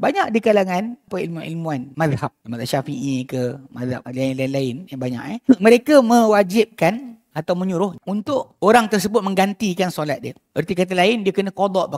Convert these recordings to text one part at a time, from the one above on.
Banyak di kalangan ilmuwan mazhab Syafi'i ke mazhab lain-lain yang banyak mereka mewajibkan atau menyuruh untuk orang tersebut menggantikan solat dia. Erti kata lain, dia kena qada,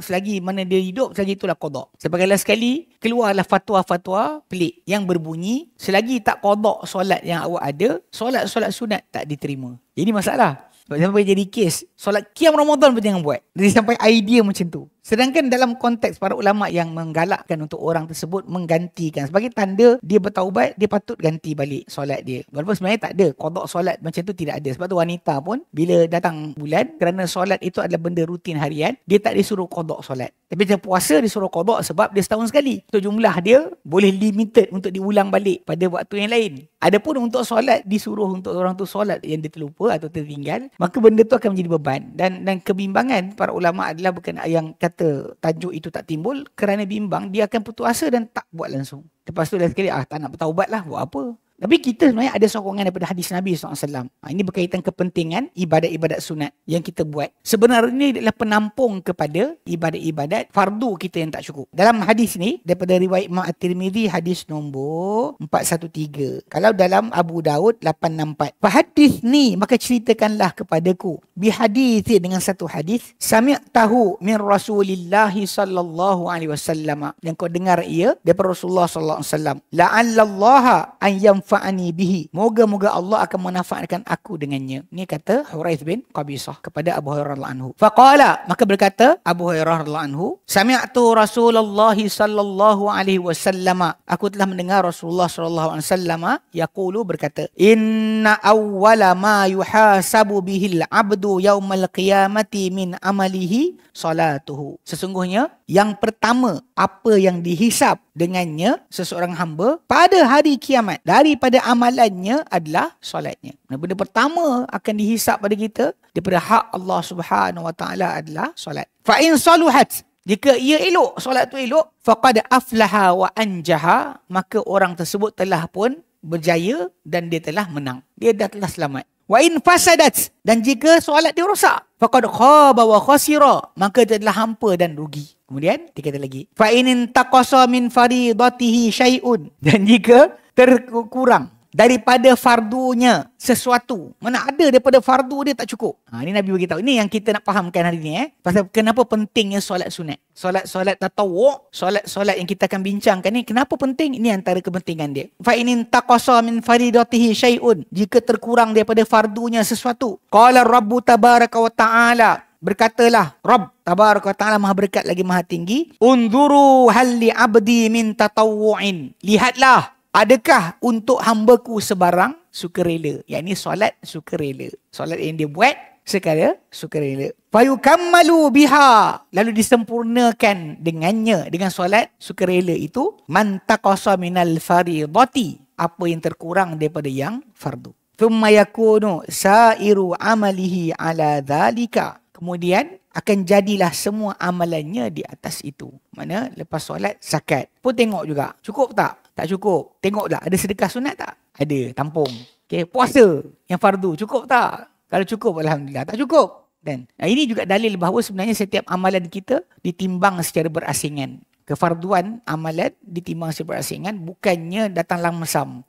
selagi mana dia hidup, selagi itulah qada. Sebagaimana sekali keluarlah fatwa-fatwa pelik yang berbunyi selagi tak qada solat yang awak ada, solat-solat sunat tak diterima. Jadi masalah. Sebab sampai jadi kes, solat qiyam Ramadan pun jangan buat. Jadi sampai idea macam tu. Sedangkan dalam konteks para ulama yang menggalakkan untuk orang tersebut menggantikan sebagai tanda dia bertaubat, dia patut ganti balik solat dia. Walaupun sebenarnya tak ada qada solat macam tu, tidak ada. Sebab tu wanita pun bila datang bulan, kerana solat itu adalah benda rutin harian, dia tak disuruh qada solat. Tapi macam puasa disuruh qada sebab dia setahun sekali. So jumlah dia boleh limited untuk diulang balik pada waktu yang lain. Adapun untuk solat disuruh untuk orang tu solat yang dia terlupa atau tertinggal, maka benda tu akan menjadi beban. Dan kebimbangan para ulama adalah berkenaan yang kata tajuk itu tak timbul kerana bimbang, dia akan putus asa dan tak buat langsung. Lepas tu dah sekali tak nak bertaubat lah, buat apa? Tapi kita sebenarnya ada sokongan daripada hadis Nabi SAW. Ini berkaitan kepentingan ibadat-ibadat sunat yang kita buat. Sebenarnya ini adalah penampung kepada ibadat-ibadat fardu kita yang tak cukup. Dalam hadis ni, daripada riwayat Imam At-Tirmidhi, hadis nombor 413. Kalau dalam Abu Daud 864. Fahadis ni, maka ceritakanlah kepadaku. Bihadisi, dengan satu hadis. Sami'tahu min Rasulillahi sallallahu alaihi wasallam. Yang kau dengar ia daripada Rasulullah sallallahu alaihi wasallam. La'allallaha an yanfa'ani bihi. Moga-moga Allah akan memanfaatkan aku dengannya. Ini kata Huraith bin Qabisah kepada Abu Hurairah radhiyallahu anhu. Faqala, maka berkata Abu Hurairah radhiyallahu anhu, sami'tu Rasulullah sallallahu alaihi wasallam. Aku telah mendengar Rasulullah sallallahu alaihi wasallam yaqulu, berkata, inna awwala ma yuhasabu bihil abdu yaumal qiyamati min amalihi salatuhu. Sesungguhnya yang pertama apa yang dihisap dengannya seseorang hamba pada hari kiamat daripada amalannya adalah solatnya. Benda pertama akan dihisap pada kita daripada hak Allah Subhanahu Wa Taala adalah solat. Fa in saluhat, jika ia elok, solat tu elok, faqad aflaha wa anjaha, maka orang tersebut telah pun berjaya dan dia telah menang. Dia dah telah selamat. Wa in fasadat, dan jika solat dia rosak, faqad khaba wa khasira, maka dia telah hampa dan rugi. Kemudian dia kata lagi, fa in taqasa min faridatihi syai'un, dan jika terkurang daripada fardunya sesuatu, mana ada daripada fardu dia tak cukup. Ini Nabi beritahu. Ini yang kita nak fahamkan hari ni pasal kenapa pentingnya solat sunat. Solat tatawwu', solat yang kita akan bincangkan ni, kenapa penting? Ini antara kepentingan dia. Fa in taqasa min faridatihi syai'un, jika terkurang daripada fardunya sesuatu. Qala Rabbu tabaraka wa ta'ala, berkatalah Rabb tabaraka wa ta'ala, maha berkat lagi maha tinggi, unzuru hal li abdi min tatawwu'in, lihatlah adakah untuk hambaku sebarang sukarela. Yang ini solat sukarela. Solat yang dia buat sekala sukarela. Fayukammalu biha, lalu disempurnakan dengannya, dengan solat sukarela itu, man taqasa minal faridati, apa yang terkurang daripada yang fardu. Thumma yakunu sairu amalihi ala dhalika, kemudian akan jadilah semua amalannya di atas itu. Mana lepas solat zakat pun tengok juga, cukup tak? Tak cukup, tengok tak ada sedekah sunat tak? Ada, tampung. Okay, puasa yang fardu cukup tak? Kalau cukup, alhamdulillah. Tak cukup. Dan ini juga dalil bahawa sebenarnya setiap amalan kita ditimbang secara berasingan. Kefarduan amalan ditimbang secara berasingan, bukannya datang langsam.